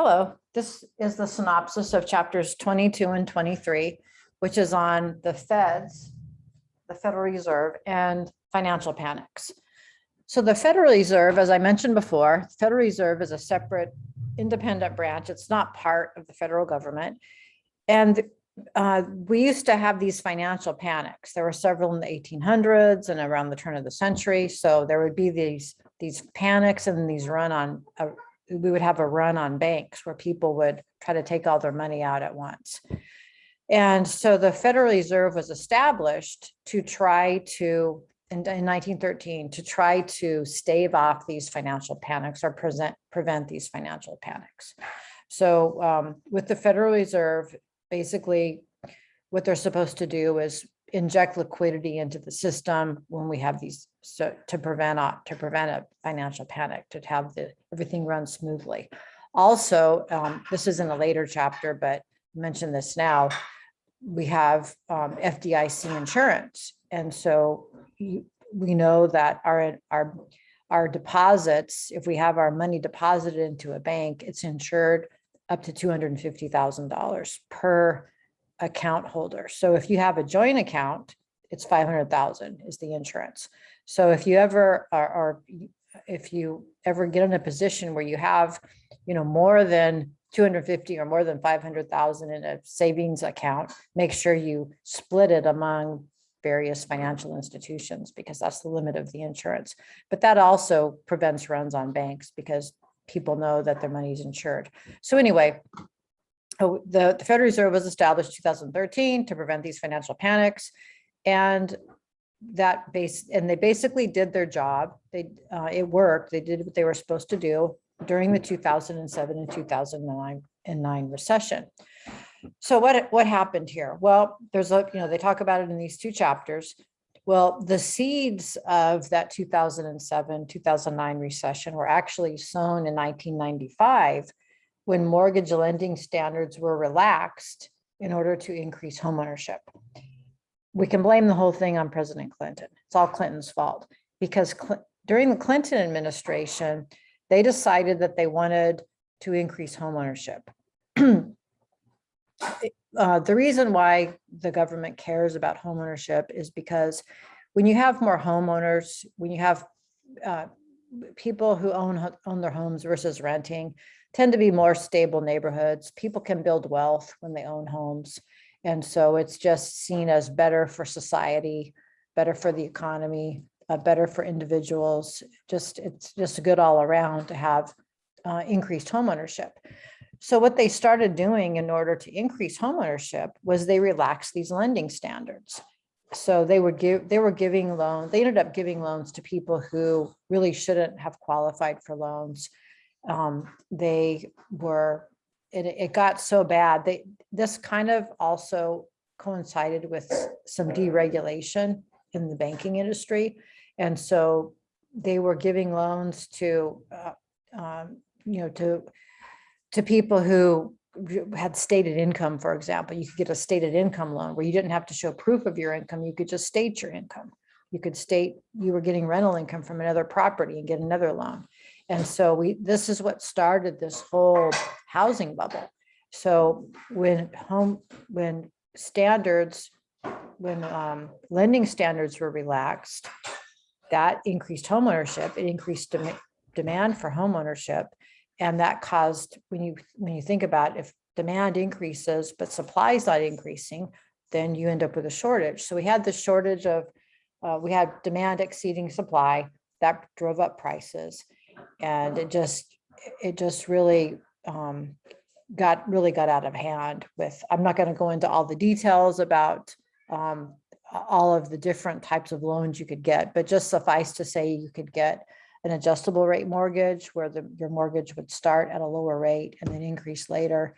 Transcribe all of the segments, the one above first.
Hello, this is the synopsis of chapters 22 and 23, which is on the Federal Reserve, and financial panics. So the Federal Reserve, as I mentioned before, the Federal Reserve is a separate independent branch. It's not part of the federal government. And we used to have these financial panics. There were several in the 1800s and around the turn of the century. So there would be these panics and these we would have a run on banks where people would try to take all their money out at once. And so the Federal Reserve was established to try to, in 1913, to try to stave off these financial panics or prevent these financial panics. So with the Federal Reserve, basically what they're supposed to do is inject liquidity into the system when we have these, so to prevent a financial panic, to have everything run smoothly. Also, this is in a later chapter, but I mention this now. We have FDIC insurance, and so we know that our deposits, if we have our money deposited into a bank, it's insured up to $250,000 per account holder. So if you have a joint account, it's $500,000 is the insurance. So if you ever get in a position where you have, more than 250 or more than 500,000 in a savings account, make sure you split it among various financial institutions, because that's the limit of the insurance. But that also prevents runs on banks because people know that their money is insured. So anyway, the Federal Reserve was established 2013 to prevent these financial panics, and they basically did their job. It worked. They did what they were supposed to do during the 2007 and 2009 recession. So what happened here? Well, they talk about it in these two chapters. Well, the seeds of that 2007, 2009 recession were actually sown in 1995, when mortgage lending standards were relaxed in order to increase homeownership. We can blame the whole thing on President Clinton. It's all Clinton's fault, because during the Clinton administration, they decided that they wanted to increase homeownership. The reason why the government cares about homeownership is because when you have more homeowners, when you have people who own their homes versus renting, tend to be more stable neighborhoods. People can build wealth when they own homes. And so it's just seen as better for society, better for the economy, better for individuals. It's just good all around to have increased homeownership. So what they started doing in order to increase homeownership was they relaxed these lending standards. So they were giving loans. They ended up giving loans to people who really shouldn't have qualified for loans. It got so bad. This kind of also coincided with some deregulation in the banking industry. And so they were giving loans to people who had stated income. For example, you could get a stated income loan where you didn't have to show proof of your income. You could just state your income. You could state you were getting rental income from another property and get another loan. And so this is what started this whole housing bubble. So when lending standards were relaxed, that increased homeownership. It increased demand for homeownership. And that caused, when you think about if demand increases, but supply is not increasing, then you end up with a shortage. So we had the shortage we had demand exceeding supply. That drove up prices. And it just really got out of hand with, I'm not going to go into all the details about all of the different types of loans you could get, but just suffice to say you could get an adjustable rate mortgage where your mortgage would start at a lower rate and then increase later.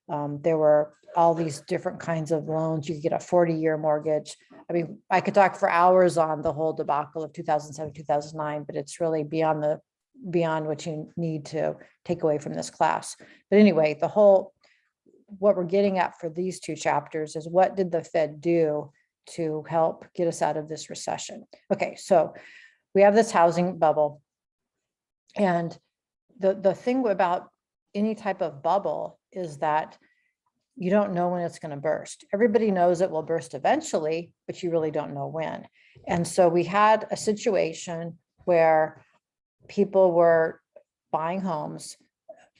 There were all these different kinds of loans. You could get a 40-year mortgage. I mean, I could talk for hours on the whole debacle of 2007, 2009, but it's really beyond what you need to take away from this class. But anyway, what we're getting at for these two chapters is, what did the Fed do to help get us out of this recession? Okay, so we have this housing bubble. And the thing about any type of bubble is that you don't know when it's going to burst. Everybody knows it will burst eventually, but you really don't know when. And so we had a situation where people were buying homes.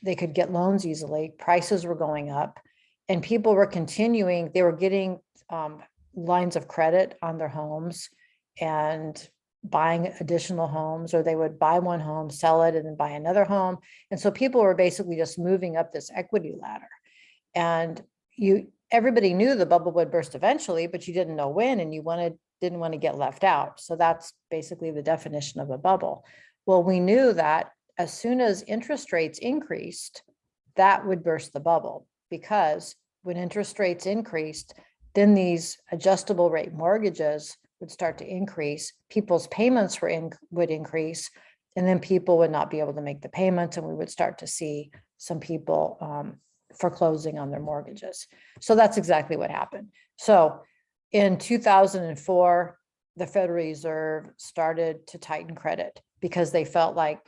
They could get loans easily. Prices were going up, and people were continuing. They were getting lines of credit on their homes and buying additional homes, or they would buy one home, sell it, and then buy another home. And so people were basically just moving up this equity ladder. And everybody knew the bubble would burst eventually, but you didn't know when, and you didn't want to get left out. So that's basically the definition of a bubble. Well, we knew that as soon as interest rates increased, that would burst the bubble, because when interest rates increased, then these adjustable rate mortgages would start to increase, people's payments would increase, and then people would not be able to make the payments, and we would start to see some people foreclosing on their mortgages. So that's exactly what happened. So in 2004, the Federal Reserve started to tighten credit because they felt like,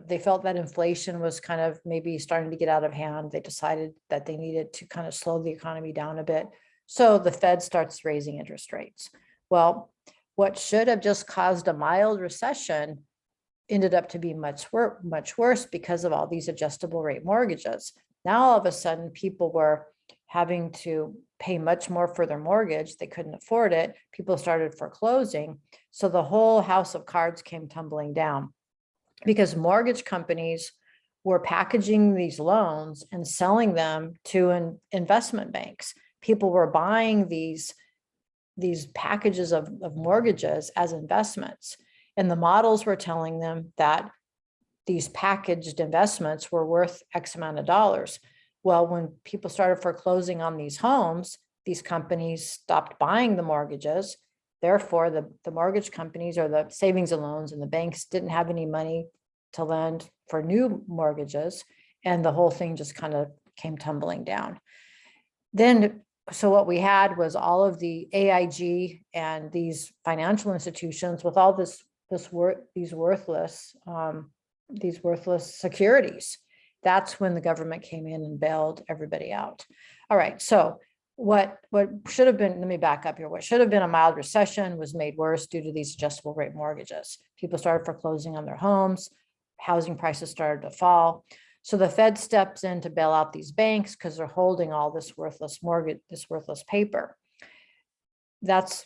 they felt that inflation was kind of maybe starting to get out of hand. They decided that they needed to kind of slow the economy down a bit. So the Fed starts raising interest rates. Well, what should have just caused a mild recession ended up to be much worse because of all these adjustable rate mortgages. Now, all of a sudden, people were having to pay much more for their mortgage. They couldn't afford it. People started foreclosing. So the whole house of cards came tumbling down, because mortgage companies were packaging these loans and selling them to investment banks. People were buying these packages of mortgages as investments. And the models were telling them that these packaged investments were worth X amount of dollars. Well, when people started foreclosing on these homes, these companies stopped buying the mortgages. Therefore, the mortgage companies, or the savings and loans, and the banks didn't have any money to lend for new mortgages. And the whole thing just kind of came tumbling down. Then, so what we had was all of the AIG and these financial institutions with all these worthless securities. That's when the government came in and bailed everybody out. All right, so what should have been, let me back up here. What should have been a mild recession was made worse due to these adjustable rate mortgages. People started foreclosing on their homes. Housing prices started to fall. So the Fed steps in to bail out these banks because they're holding all this worthless mortgage, this worthless paper. That's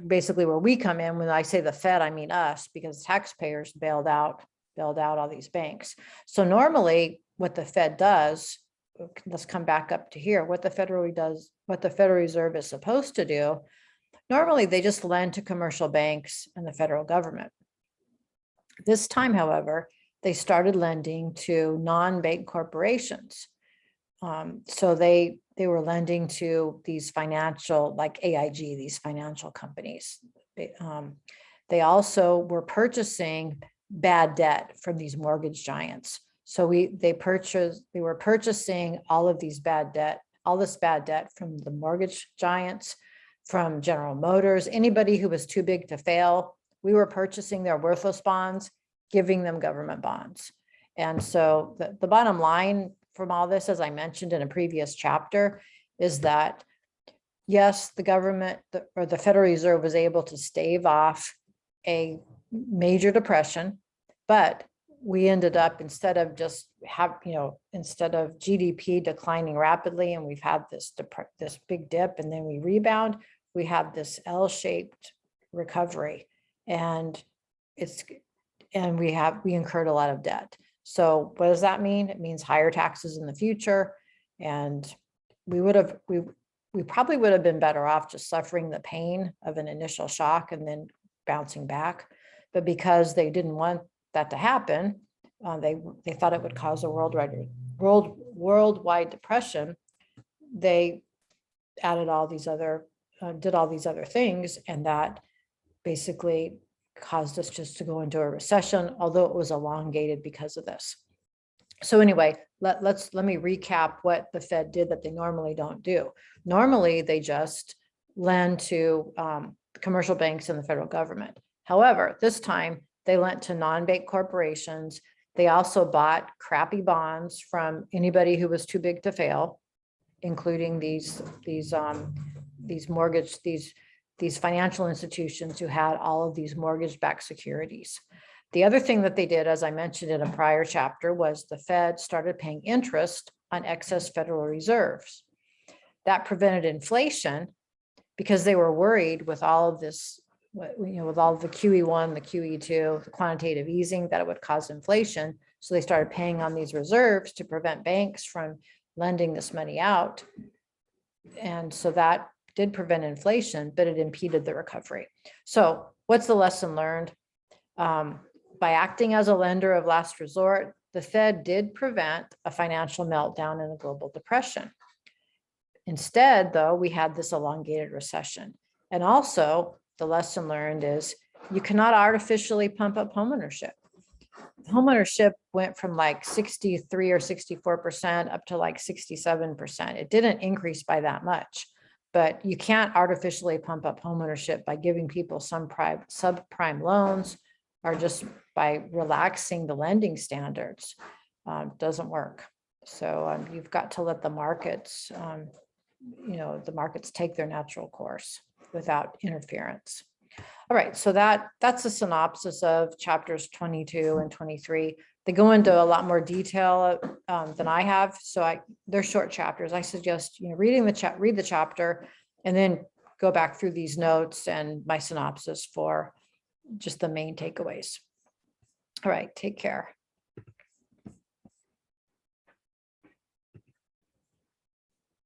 basically where we come in. When I say the Fed, I mean us, because taxpayers bailed out all these banks. So normally what the Fed does, let's come back up to here, what the Federal Reserve is supposed to do. Normally they just lend to commercial banks and the federal government. This time, however, they started lending to non-bank corporations. So they were lending to these financial, like AIG, these financial companies. They also were purchasing bad debt from these mortgage giants. So they were purchasing all this bad debt from the mortgage giants, from General Motors, anybody who was too big to fail. We were purchasing their worthless bonds, giving them government bonds. And so the bottom line from all this, as I mentioned in a previous chapter, is that yes, the government or the Federal Reserve was able to stave off a major depression, but we ended up, instead of GDP declining rapidly, and we've had this big dip and then we rebound, we have this L-shaped recovery, and we incurred a lot of debt. So what does that mean? It means higher taxes in the future, and we probably would have been better off just suffering the pain of an initial shock and then bouncing back. But because they didn't want that to happen, they thought it would cause a worldwide depression. They did all these other things, and that basically caused us just to go into a recession, although it was elongated because of this. So anyway, let me recap what the Fed did that they normally don't do. Normally, they just lend to commercial banks and the federal government. However, this time they lent to non-bank corporations. They also bought crappy bonds from anybody who was too big to fail, including these financial institutions who had all of these mortgage-backed securities. The other thing that they did, as I mentioned in a prior chapter, was the Fed started paying interest on excess Federal reserves. That prevented inflation because they were worried with all of this, with all of the QE1, the QE2, the quantitative easing, that it would cause inflation. So they started paying on these reserves to prevent banks from lending this money out. And so that did prevent inflation, but it impeded the recovery. So what's the lesson learned? By acting as a lender of last resort, the Fed did prevent a financial meltdown in a global depression. Instead, though, we had this elongated recession. And also, the lesson learned is you cannot artificially pump up homeownership. Homeownership went from like 63 or 64% up to like 67%. It didn't increase by that much, but you can't artificially pump up homeownership by giving people some subprime loans or just by relaxing the lending standards. Doesn't work. So you've got to let the markets, the markets take their natural course without interference. All right, so that's a synopsis of chapters 22 and 23. They go into a lot more detail than I have. So they're short chapters. I suggest read the chapter and then go back through these notes and my synopsis for just the main takeaways. All right, take care.